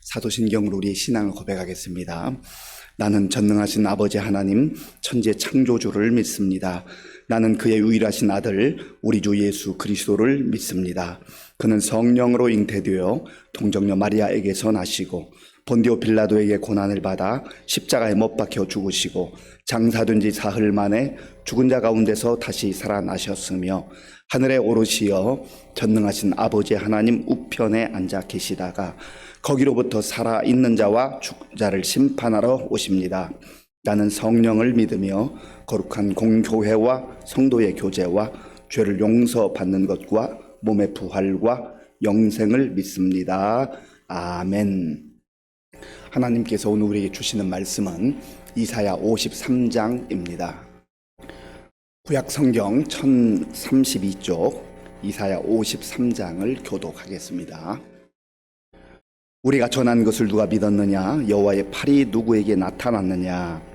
사도신경으로 우리 신앙을 고백하겠습니다. 나는 전능하신 아버지 하나님 천지 창조주를 믿습니다. 나는 그의 유일하신 아들 우리 주 예수 그리스도를 믿습니다. 그는 성령으로 잉태되어 동정녀 마리아에게서 나시고 본디오 빌라도에게 고난을 받아 십자가에 못 박혀 죽으시고 장사된 지 사흘 만에 죽은 자 가운데서 다시 살아나셨으며 하늘에 오르시어 전능하신 아버지 하나님 우편에 앉아 계시다가 거기로부터 살아있는 자와 죽은 자를 심판하러 오십니다. 나는 성령을 믿으며 거룩한 공교회와 성도의 교제와 죄를 용서받는 것과 몸의 부활과 영생을 믿습니다. 아멘. 하나님께서 오늘 우리에게 주시는 말씀은 이사야 53장입니다. 구약 성경 1032쪽 이사야 53장을 교독하겠습니다. 우리가 전한 것을 누가 믿었느냐? 여호와의 팔이 누구에게 나타났느냐?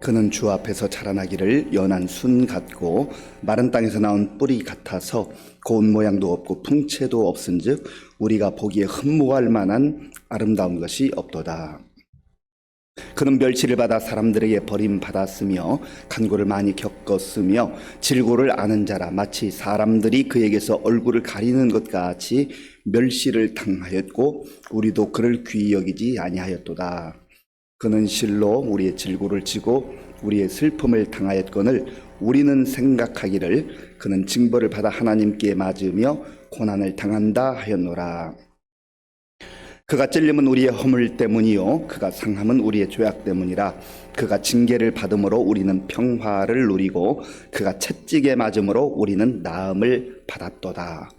그는 주 앞에서 자라나기를 연한 순 같고 마른 땅에서 나온 뿌리 같아서 고운 모양도 없고 풍채도 없은즉 우리가 보기에 흠모할 만한 아름다운 것이 없도다. 그는 멸시를 받아 사람들에게 버림받았으며 간고를 많이 겪었으며 질고를 아는 자라 마치 사람들이 그에게서 얼굴을 가리는 것 같이 멸시를 당하였고 우리도 그를 귀히 여기지 아니하였도다. 그는 실로 우리의 질고를 지고 우리의 슬픔을 당하였거늘 우리는 생각하기를 그는 징벌을 받아 하나님께 맞으며 고난을 당한다 하였노라. 그가 찔림은 우리의 허물 때문이요 그가 상함은 우리의 죄악 때문이라. 그가 징계를 받음으로 우리는 평화를 누리고 그가 채찍에 맞음으로 우리는 나음을 받았도다.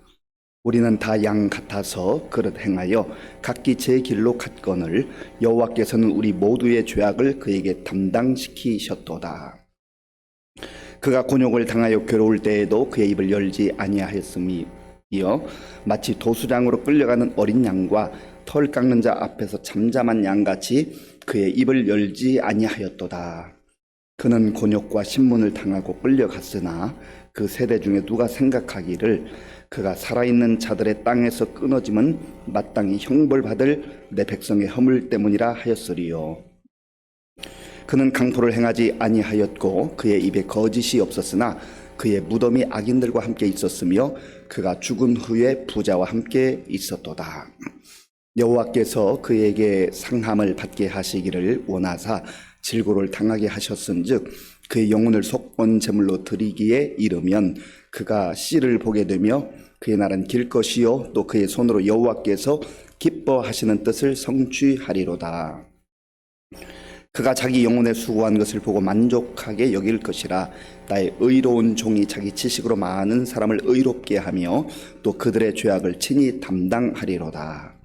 우리는 다 양 같아서 그릇 행하여 각기 제 길로 갔거늘 여호와께서는 우리 모두의 죄악을 그에게 담당시키셨도다. 그가 곤욕을 당하여 괴로울 때에도 그의 입을 열지 아니하였음이요 마치 도수장으로 끌려가는 어린 양과 털 깎는 자 앞에서 잠잠한 양같이 그의 입을 열지 아니하였도다. 그는 곤욕과 신문을 당하고 끌려갔으나 그 세대 중에 누가 생각하기를 그가 살아있는 자들의 땅에서 끊어짐은 마땅히 형벌받을 내 백성의 허물 때문이라 하였으리요. 그는 강포를 행하지 아니하였고 그의 입에 거짓이 없었으나 그의 무덤이 악인들과 함께 있었으며 그가 죽은 후에 부자와 함께 있었도다. 여호와께서 그에게 상함을 받게 하시기를 원하사 질고를 당하게 하셨은즉 그의 영혼을 속건 제물로 드리기에 이르면 그가 씨를 보게 되며 그의 날은 길 것이요 또 그의 손으로 여호와께서 기뻐하시는 뜻을 성취하리로다. 그가 자기 영혼에 수고한 것을 보고 만족하게 여길 것이라. 나의 의로운 종이 자기 지식으로 많은 사람을 의롭게 하며 또 그들의 죄악을 친히 담당하리로다.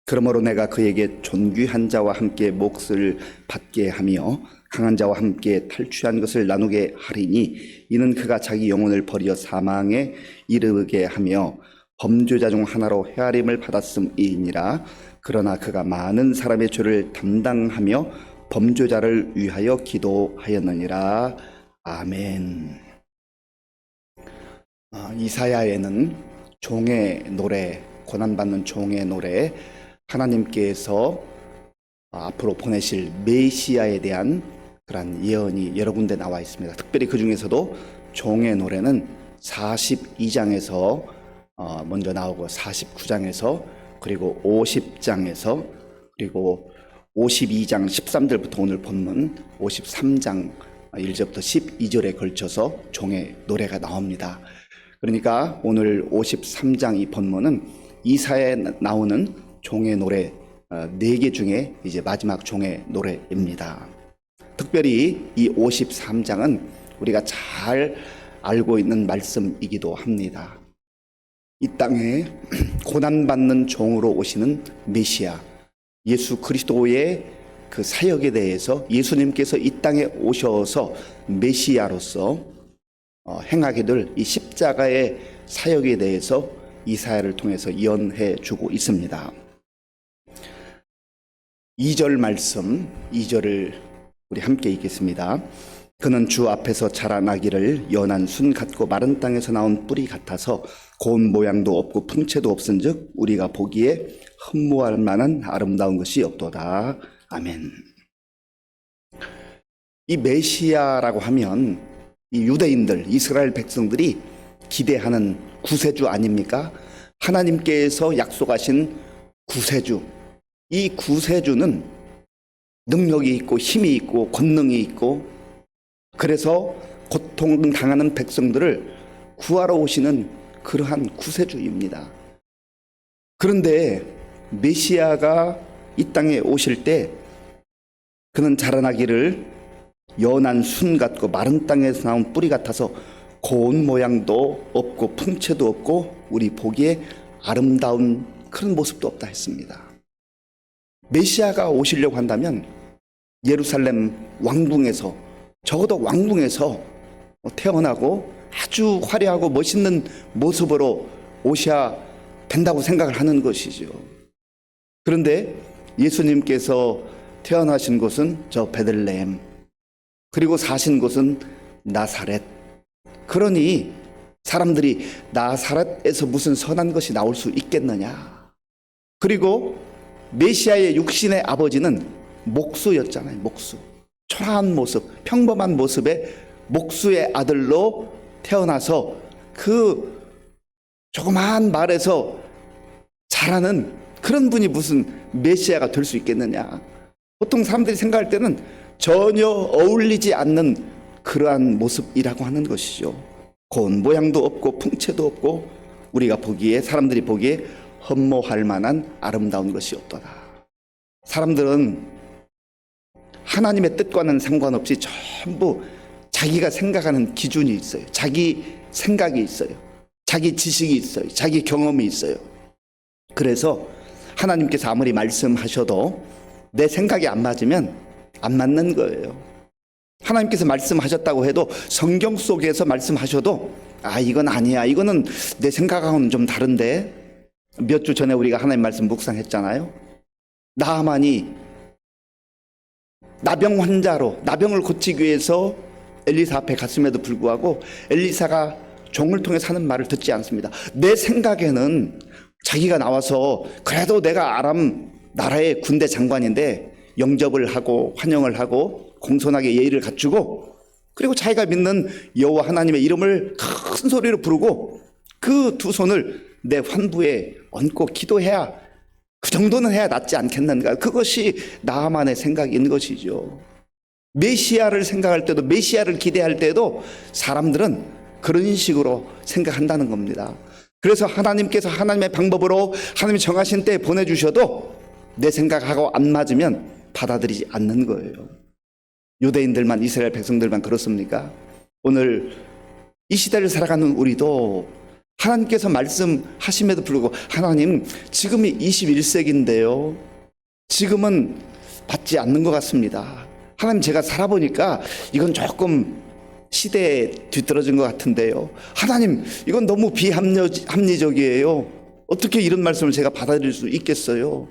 그러므로 내가 그에게 존귀한 자와 함께 몫을 받게 하며 강한 자와 함께 탈취한 것을 나누게 하리니 이는 그가 자기 영혼을 버려 사망에 이르게 하며 범죄자 중 하나로 헤아림을 받았음이니라. 그러나 그가 많은 사람의 죄를 담당하며 범죄자를 위하여 기도하였느니라. 아멘. 이사야에는 종의 노래, 고난받는 종의 노래, 하나님께서 앞으로 보내실 메시아에 대한 그런 예언이 여러 군데 나와 있습니다. 특별히 그 중에서도 종의 노래는 42장에서 먼저 나오고 49장에서 그리고 50장에서 그리고 52장 13절부터 오늘 본문 53장 1절부터 12절에 걸쳐서 종의 노래가 나옵니다. 그러니까 오늘 53장 이 본문은 이사야에 나오는 종의 노래 4개 중에 이제 마지막 종의 노래입니다. 특별히 이 53장은 우리가 잘 알고 있는 말씀이기도 합니다. 이 땅에 고난받는 종으로 오시는 메시아 예수 그리스도의 그 사역에 대해서 예수님께서 이 땅에 오셔서 메시아로서 행하게 될 이 십자가의 사역에 대해서 이사야를 통해서 예언해 주고 있습니다. 2절 말씀 2절을 우리 함께 읽겠습니다. 그는 주 앞에서 자라나기를 연한 순 같고 마른 땅에서 나온 뿌리 같아서 고운 모양도 없고 풍채도 없은즉 우리가 보기에 흠모할 만한 아름다운 것이 없도다. 아멘. 이 메시아라고 하면 이 유대인들, 이스라엘 백성들이 기대하는 구세주 아닙니까? 하나님께서 약속하신 구세주. 이 구세주는 능력이 있고 힘이 있고 권능이 있고, 그래서 고통당하는 백성들을 구하러 오시는 그러한 구세주입니다. 그런데 메시아가 이 땅에 오실 때 그는 자라나기를 연한 순 같고 마른 땅에서 나온 뿌리 같아서 고운 모양도 없고 풍채도 없고 우리 보기에 아름다운 그런 모습도 없다 했습니다. 메시아가 오시려고 한다면 예루살렘 왕궁에서, 적어도 왕궁에서 태어나고 아주 화려하고 멋있는 모습으로 오셔야 된다고 생각을 하는 것이죠. 그런데 예수님께서 태어나신 곳은 저 베들레헴, 그리고 사신 곳은 나사렛. 그러니 사람들이 나사렛에서 무슨 선한 것이 나올 수 있겠느냐. 그리고 메시아의 육신의 아버지는 목수였잖아요. 목수. 초라한 모습, 평범한 모습의 목수의 아들로 태어나서 그 조그마한 말에서 자라는 그런 분이 무슨 메시아가 될 수 있겠느냐. 보통 사람들이 생각할 때는 전혀 어울리지 않는 그러한 모습이라고 하는 것이죠. 고운 모양도 없고 풍채도 없고 우리가 보기에, 사람들이 보기에 흠모할 만한 아름다운 것이 없도다. 사람들은 하나님의 뜻과는 상관없이 전부 자기가 생각하는 기준이 있어요. 자기 생각이 있어요. 자기 지식이 있어요. 자기 경험이 있어요. 그래서 하나님께서 아무리 말씀하셔도 내 생각이 안 맞으면 안 맞는 거예요. 하나님께서 말씀하셨다고 해도 성경 속에서 말씀하셔도 이건 아니야, 이거는 내 생각하고는 좀 다른데. 몇 주 전에 우리가 하나님 말씀 묵상했잖아요. 나아만이 나병 환자로 나병을 고치기 위해서 엘리사 앞에 갔음에도 불구하고 엘리사가 종을 통해 사는 말을 듣지 않습니다. 내 생각에는 자기가 나와서 그래도 내가 아람 나라의 군대 장관인데 영접을 하고 환영을 하고 공손하게 예의를 갖추고, 그리고 자기가 믿는 여호와 하나님의 이름을 큰 소리로 부르고 그 두 손을 내 환부에 얹고 기도해야, 그 정도는 해야 낫지 않겠는가. 그것이 나아만의 생각인 것이죠. 메시아를 생각할 때도, 메시아를 기대할 때도 사람들은 그런 식으로 생각한다는 겁니다. 그래서 하나님께서 하나님의 방법으로 하나님이 정하신 때에 보내주셔도 내 생각하고 안 맞으면 받아들이지 않는 거예요. 유대인들만, 이스라엘 백성들만 그렇습니까? 오늘 이 시대를 살아가는 우리도 하나님께서 말씀하심에도 불구하고 하나님, 지금이 21세기인데요 지금은 받지 않는 것 같습니다. 하나님, 제가 살아보니까 이건 조금 시대에 뒤떨어진 것 같은데요. 하나님, 이건 너무 비합리적이에요. 어떻게 이런 말씀을 제가 받아들일 수 있겠어요?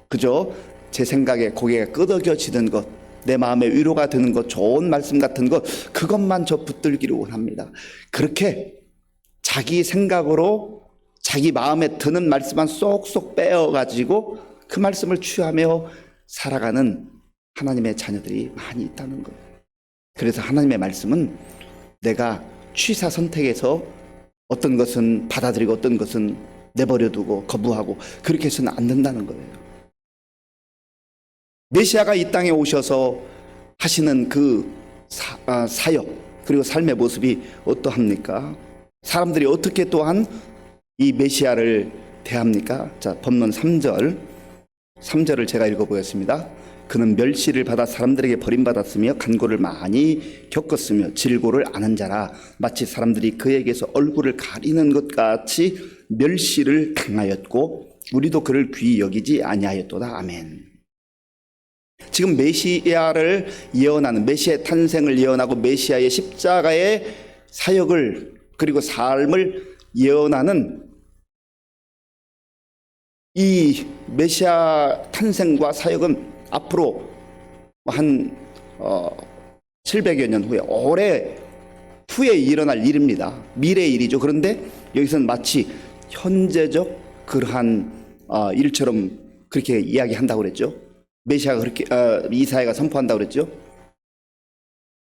그저 제 생각에 고개가 끄덕여지는 것, 내 마음에 위로가 되는 것, 좋은 말씀 같은 것, 그것만 저 붙들기를 원합니다. 그렇게 자기 생각으로 자기 마음에 드는 말씀만 쏙쏙 빼어가지고 그 말씀을 취하며 살아가는 하나님의 자녀들이 많이 있다는 거예요. 그래서 하나님의 말씀은 내가 취사 선택해서 어떤 것은 받아들이고 어떤 것은 내버려두고 거부하고 그렇게 해서는 안 된다는 거예요. 메시아가 이 땅에 오셔서 하시는 그 사역, 그리고 삶의 모습이 어떠합니까? 사람들이 어떻게 또한 이 메시아를 대합니까? 자, 본문 3절을 제가 읽어보겠습니다. 그는 멸시를 받아 사람들에게 버림받았으며 간고를 많이 겪었으며 질고를 아는 자라. 마치 사람들이 그에게서 얼굴을 가리는 것 같이 멸시를 당하였고 우리도 그를 귀히 여기지 아니하였도다. 아멘. 지금 메시아를 예언하는, 메시아의 탄생을 예언하고 메시아의 십자가의 사역을 그리고 삶을 예언하는 이 메시아 탄생과 사역은 앞으로 한 700여 년 후에, 오래 후에 일어날 일입니다. 미래의 일이죠. 그런데 여기서는 마치 현재적 그러한 일처럼 그렇게 이야기한다고 그랬죠. 메시아가 그렇게 이사야가 선포한다고 그랬죠.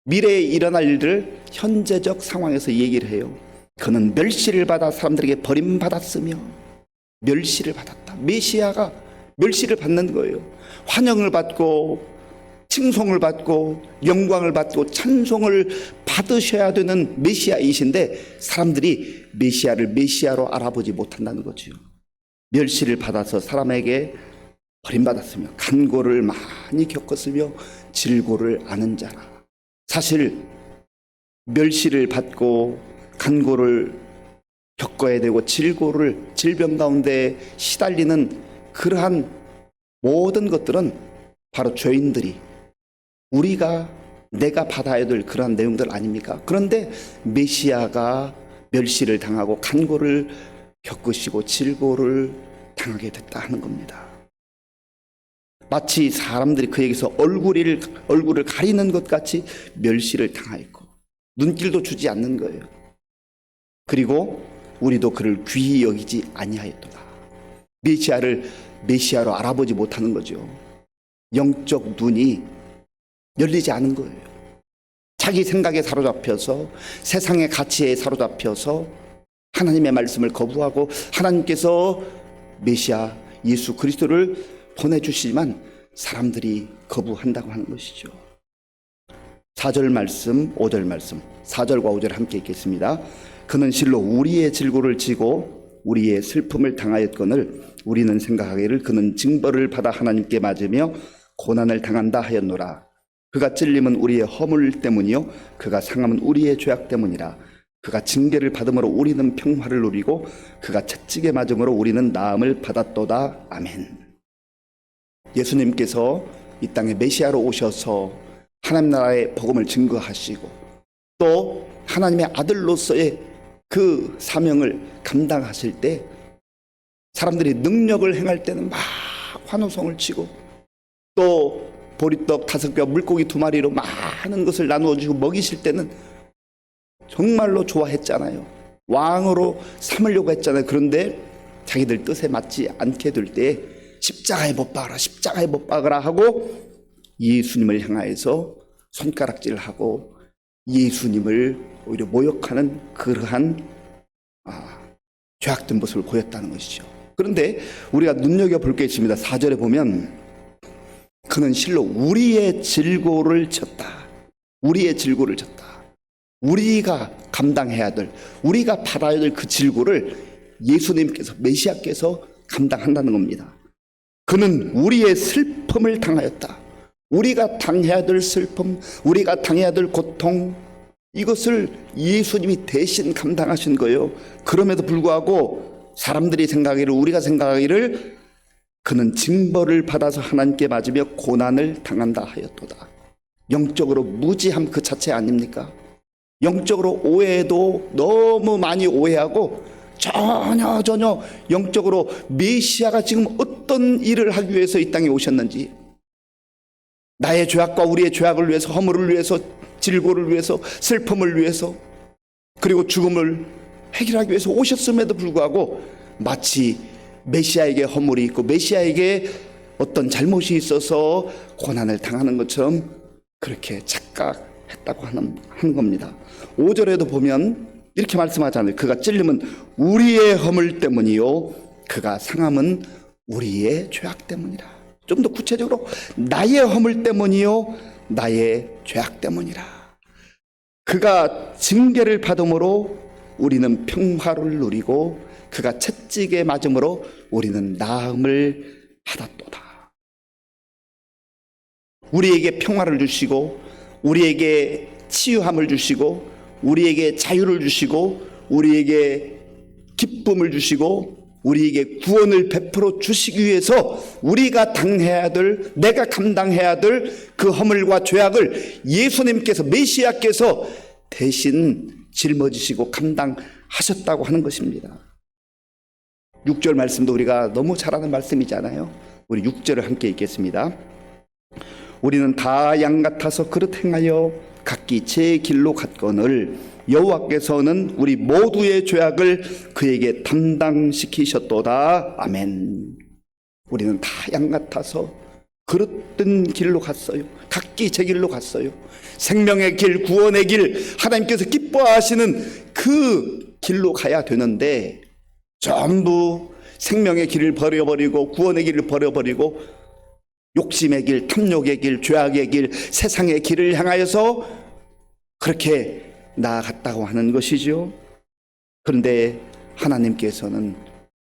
미래에 일어날 일들을 현재적 상황에서 얘기를 해요. 그는 멸시를 받아 사람들에게 버림받았으며 멸시를 받았다. 메시아가 멸시를 받는 거예요. 환영을 받고 칭송을 받고 영광을 받고 찬송을 받으셔야 되는 메시아이신데 사람들이 메시아를 메시아로 알아보지 못한다는 거죠. 멸시를 받아서 사람에게 버림받았으며 간고를 많이 겪었으며 질고를 아는 자라. 사실 멸시를 받고 간고를 겪어야 되고 질병 가운데 시달리는 그러한 모든 것들은 바로 죄인들이 내가 받아야 될 그러한 내용들 아닙니까? 그런데 메시아가 멸시를 당하고 간고를 겪으시고 질고를 당하게 됐다 하는 겁니다. 마치 사람들이 그에게서 얼굴을 가리는 것 같이 멸시를 당하였고 눈길도 주지 않는 거예요. 그리고 우리도 그를 귀히 여기지 아니하였도다. 메시아를 메시아로 알아보지 못하는 거죠. 영적 눈이 열리지 않은 거예요. 자기 생각에 사로잡혀서 세상의 가치에 사로잡혀서 하나님의 말씀을 거부하고 하나님께서 메시아 예수 그리스도를 보내주시지만 사람들이 거부한다고 하는 것이죠. 4절 말씀 5절 말씀 4절과 5절 함께 읽겠습니다. 그는 실로 우리의 질고를 지고 우리의 슬픔을 당하였거늘 우리는 생각하기를 그는 징벌을 받아 하나님께 맞으며 고난을 당한다 하였노라. 그가 찔림은 우리의 허물 때문이요 그가 상함은 우리의 죄악 때문이라. 그가 징계를 받음으로 우리는 평화를 누리고 그가 채찍에 맞음으로 우리는 나음을 받았도다. 아멘. 예수님께서 이 땅에 메시아로 오셔서 하나님 나라의 복음을 증거하시고 또 하나님의 아들로서의 그 사명을 감당하실 때 사람들이 능력을 행할 때는 막 환호성을 치고 또 보리떡 5개와 물고기 2마리로 많은 것을 나누어 주고 먹이실 때는 정말로 좋아했잖아요. 왕으로 삼으려고 했잖아요. 그런데 자기들 뜻에 맞지 않게 될 때 십자가에 못 박아라, 십자가에 못 박아라 하고 예수님을 향하여서 손가락질을 하고 예수님을 오히려 모욕하는 그러한 죄악된 모습을 보였다는 것이죠. 그런데 우리가 눈여겨볼 게 있습니다. 4절에 보면 그는 실로 우리의 질고를 졌다. 우리의 질고를 졌다. 우리가 감당해야 될, 우리가 받아야 될 그 질고를 예수님께서, 메시아께서 감당한다는 겁니다. 그는 우리의 슬픔을 당하였다. 우리가 당해야 될 슬픔, 우리가 당해야 될 고통, 이것을 예수님이 대신 감당하신 거예요. 그럼에도 불구하고 사람들이 생각하기를, 우리가 생각하기를 그는 징벌을 받아서 하나님께 맞으며 고난을 당한다 하였도다. 영적으로 무지함 그 자체 아닙니까? 영적으로 오해도 너무 많이 오해하고 전혀 영적으로 메시아가 지금 어떤 일을 하기 위해서 이 땅에 오셨는지, 나의 죄악과 우리의 죄악을 위해서, 허물을 위해서, 질고를 위해서, 슬픔을 위해서, 그리고 죽음을 해결하기 위해서 오셨음에도 불구하고 마치 메시아에게 허물이 있고 메시아에게 어떤 잘못이 있어서 고난을 당하는 것처럼 그렇게 착각했다고 하는 겁니다. 5절에도 보면 이렇게 말씀하잖아요. 그가 찔림은 우리의 허물 때문이요 그가 상함은 우리의 죄악 때문이라. 좀 더 구체적으로 나의 허물 때문이요 나의 죄악 때문이라. 그가 징계를 받음으로 우리는 평화를 누리고 그가 채찍에 맞음으로 우리는 나음을 받았도다. 우리에게 평화를 주시고 우리에게 치유함을 주시고 우리에게 자유를 주시고 우리에게 기쁨을 주시고 우리에게 구원을 베풀어 주시기 위해서 우리가 당해야 될, 내가 감당해야 될 그 허물과 죄악을 예수님께서, 메시아께서 대신 짊어지시고 감당하셨다고 하는 것입니다. 6절 말씀도 우리가 너무 잘 아는 말씀이잖아요. 우리 6절을 함께 읽겠습니다. 우리는 다 양 같아서 그릇 행하여 각기 제 길로 갔거늘 여호와께서는 우리 모두의 죄악을 그에게 담당시키셨도다. 아멘. 우리는 다 양 같아서 그릇된 길로 갔어요. 각기 제 길로 갔어요. 생명의 길, 구원의 길, 하나님께서 기뻐하시는 그 길로 가야 되는데 전부 생명의 길을 버려버리고 구원의 길을 버려버리고 욕심의 길, 탐욕의 길, 죄악의 길, 세상의 길을 향하여서 그렇게 나아갔다고 하는 것이죠. 그런데 하나님께서는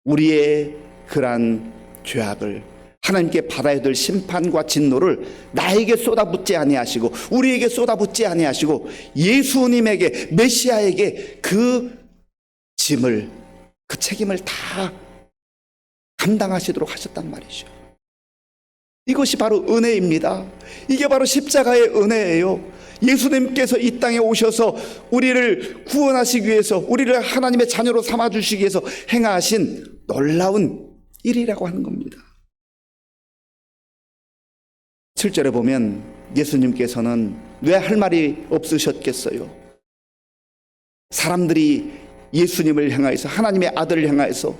우리의 그러한 죄악을, 하나님께 받아야 될 심판과 진노를 나에게 쏟아붓지 아니하시고 우리에게 쏟아붓지 아니하시고 예수님에게, 메시아에게 그 짐을, 그 책임을 다 감당하시도록 하셨단 말이죠. 이것이 바로 은혜입니다. 이게 바로 십자가의 은혜예요. 예수님께서 이 땅에 오셔서 우리를 구원하시기 위해서, 우리를 하나님의 자녀로 삼아주시기 위해서 행하신 놀라운 일이라고 하는 겁니다. 7절에 보면 예수님께서는 왜 할 말이 없으셨겠어요? 사람들이 예수님을 향하여서, 하나님의 아들을 향하여서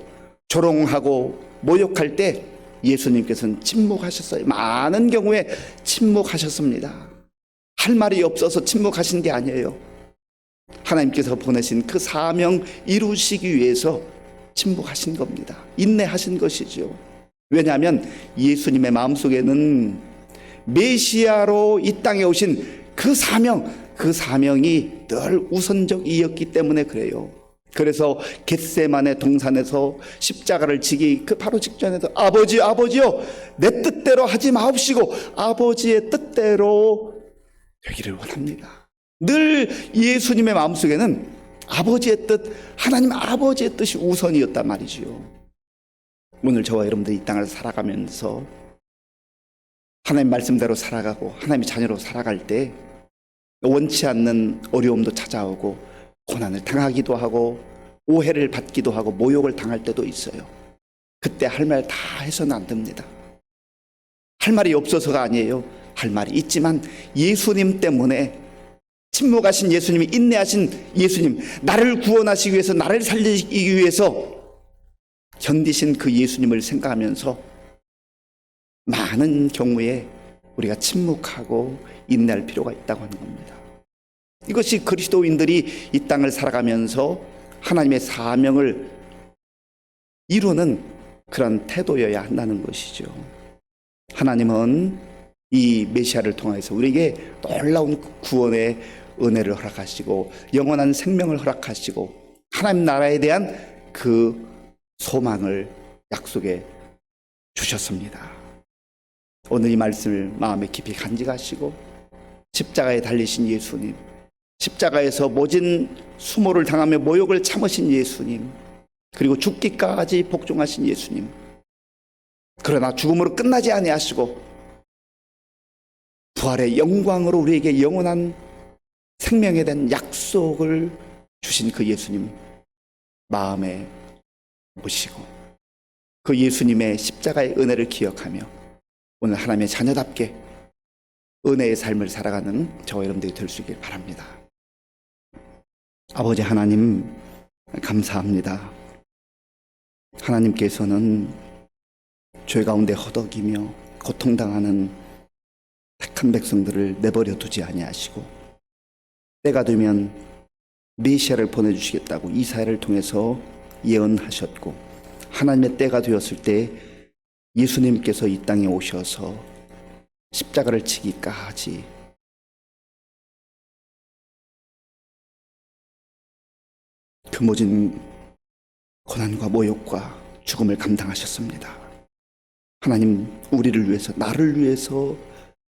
조롱하고 모욕할 때 예수님께서는 침묵하셨어요. 많은 경우에 침묵하셨습니다. 할 말이 없어서 침묵하신 게 아니에요. 하나님께서 보내신 그 사명 이루시기 위해서 침묵하신 겁니다. 인내하신 것이죠. 왜냐하면 예수님의 마음속에는 메시아로 이 땅에 오신 그 사명이 늘 우선적이었기 때문에 그래요. 그래서 겟세마네 동산에서 십자가를 지기 그 바로 직전에도 아버지요, 내 뜻대로 하지 마옵시고 아버지의 뜻대로 되기를 원합니다. 늘 예수님의 마음속에는 아버지의 뜻, 하나님 아버지의 뜻이 우선이었단 말이지요. 오늘 저와 여러분들이 이 땅을 살아가면서 하나님 말씀대로 살아가고 하나님의 자녀로 살아갈 때 원치 않는 어려움도 찾아오고 고난을 당하기도 하고 오해를 받기도 하고 모욕을 당할 때도 있어요. 그때 할 말 다 해서는 안 됩니다. 할 말이 없어서가 아니에요. 할 말이 있지만 예수님 때문에, 침묵하신 예수님이, 인내하신 예수님, 나를 구원하시기 위해서, 나를 살리기 위해서 견디신 그 예수님을 생각하면서 많은 경우에 우리가 침묵하고 인내할 필요가 있다고 하는 겁니다. 이것이 그리스도인들이 이 땅을 살아가면서 하나님의 사명을 이루는 그런 태도여야 한다는 것이죠. 하나님은 이 메시아를 통해서 우리에게 놀라운 구원의 은혜를 허락하시고 영원한 생명을 허락하시고 하나님 나라에 대한 그 소망을 약속해 주셨습니다. 오늘 이 말씀을 마음에 깊이 간직하시고 십자가에 달리신 예수님, 십자가에서 모진 수모를 당하며 모욕을 참으신 예수님, 그리고 죽기까지 복종하신 예수님, 그러나 죽음으로 끝나지 아니하시고 부활의 영광으로 우리에게 영원한 생명에 대한 약속을 주신 그 예수님 마음에 모시고 그 예수님의 십자가의 은혜를 기억하며 오늘 하나님의 자녀답게 은혜의 삶을 살아가는 저와 여러분들이 될 수 있길 바랍니다. 아버지 하나님, 감사합니다. 하나님께서는 죄 가운데 허덕이며 고통당하는 택한 백성들을 내버려 두지 아니하시고 때가 되면 메시아를 보내주시겠다고 이사야를 통해서 예언하셨고, 하나님의 때가 되었을 때 예수님께서 이 땅에 오셔서 십자가를 지기까지 그 모진 고난과 모욕과 죽음을 감당하셨습니다. 하나님, 우리를 위해서, 나를 위해서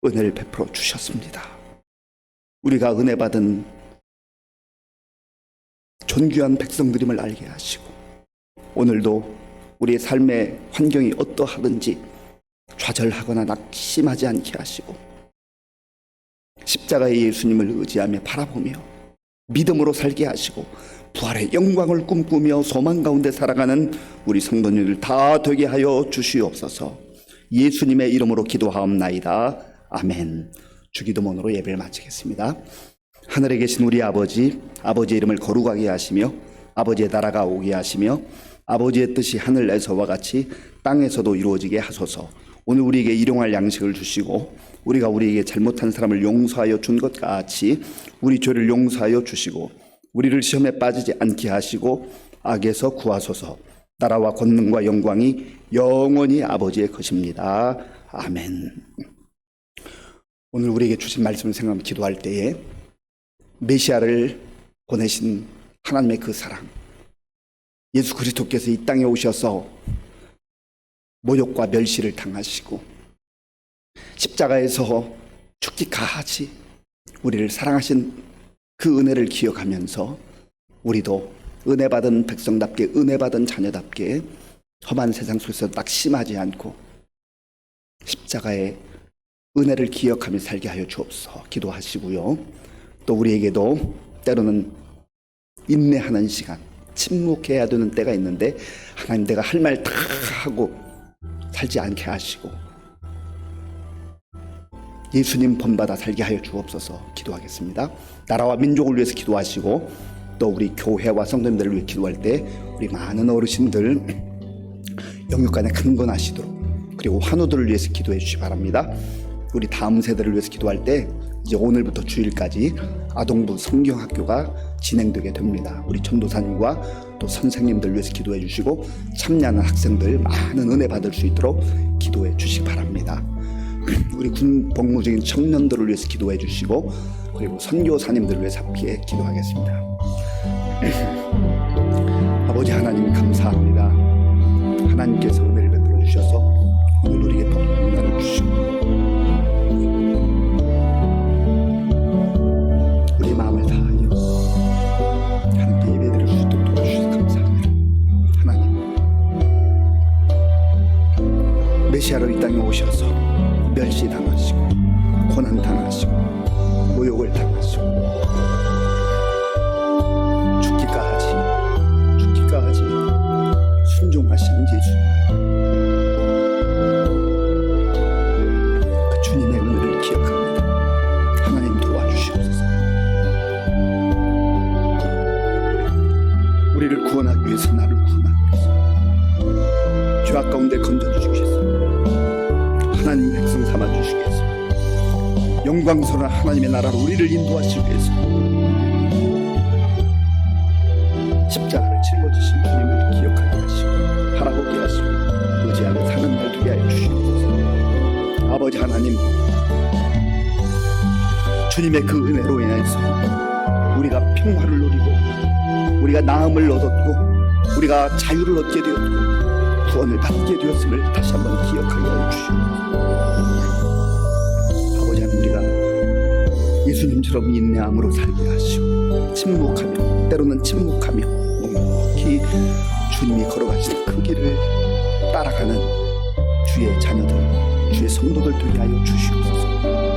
은혜를 베풀어 주셨습니다. 우리가 은혜 받은 존귀한 백성들임을 알게 하시고 오늘도 우리의 삶의 환경이 어떠하든지 좌절하거나 낙심하지 않게 하시고 십자가의 예수님을 의지하며 바라보며 믿음으로 살게 하시고 부활의 영광을 꿈꾸며 소망 가운데 살아가는 우리 성도님들 다 되게 하여 주시옵소서. 예수님의 이름으로 기도하옵나이다. 아멘. 주기도문으로 예배를 마치겠습니다. 하늘에 계신 우리 아버지, 아버지의 이름을 거룩하게 하시며 아버지의 나라가 오게 하시며 아버지의 뜻이 하늘에서와 같이 땅에서도 이루어지게 하소서. 오늘 우리에게 일용할 양식을 주시고 우리가 우리에게 잘못한 사람을 용서하여 준 것 같이 우리 죄를 용서하여 주시고 우리를 시험에 빠지지 않게 하시고 악에서 구하소서. 나라와 권능과 영광이 영원히 아버지의 것입니다. 아멘. 오늘 우리에게 주신 말씀을 생각하며 기도할 때에 메시아를 보내신 하나님의 그 사랑, 예수 그리스도께서 이 땅에 오셔서 모욕과 멸시를 당하시고 십자가에서 죽기까지 우리를 사랑하신 그 은혜를 기억하면서 우리도 은혜 받은 백성답게, 은혜 받은 자녀답게 험한 세상 속에서 낙심하지 않고 십자가의 은혜를 기억하며 살게 하여 주옵소서. 기도하시고요. 또 우리에게도 때로는 인내하는 시간, 침묵해야 되는 때가 있는데 하나님, 내가 할 말 다 하고 살지 않게 하시고 예수님 본받아 살게 하여 주옵소서. 기도하겠습니다. 나라와 민족을 위해서 기도하시고 또 우리 교회와 성도님들을 위해 기도할 때 우리 많은 어르신들 영육간에 강건하시도록, 그리고 환우들을 위해서 기도해 주시기 바랍니다. 우리 다음 세대를 위해서 기도할 때 이제 오늘부터 주일까지 아동부 성경학교가 진행되게 됩니다. 우리 전도사님과 또 선생님들 위해서 기도해 주시고 참여하는 학생들 많은 은혜 받을 수 있도록 기도해 주시기 바랍니다. 우리 군 복무 중인 청년들을 위해서 기도해 주시고 그리고 선교사님들을 위해서 함께 기도하겠습니다. 아버지 하나님 감사합니다. 하나님께서 은혜를 베풀어 주셔서 오늘 우리에게 복문을 주시고 우리 마음을 다하여 하나님께 예배드릴 수 있도록 도와주셔서 감사합니다. 하나님, 메시아로 이 땅에 오셔서 멸시당하시고 고난당하시고 모욕을 당하시고 죽기까지 순종하신 예수, 그 주님의 은혜를 기억합니다. 하나님 도와주시옵소서. 우리를 구원하기 위해서, 나를 구원하기 위해서 죄악 가운데 건져주시기 위해서, 하나님 백성 삼아주시기 위해서, 영광스러운 하나님의 나라로 우리를 인도하시기 위해서 십자가를 짊어지신 주님을 기억하게 하시고 바라보게 하시고 의지하며 사는 날 되게 하여 주시옵소서. 아버지 하나님, 주님의 그 은혜로 인해서 우리가 평화를 누리고 우리가 나음을 얻었고 우리가 자유를 얻게 되었고 구원을 받게 되었음을 다시 한번 기억하게 하여 주시옵소서. 아버지 하나님, 우리가 예수님처럼 인내함으로 살게 하시고 침묵하며, 때로는 침묵하며 묵묵히 주님이 걸어가신 그 길을 따라가는 주의 자녀들, 주의 성도들 되게 하여 주시옵소서.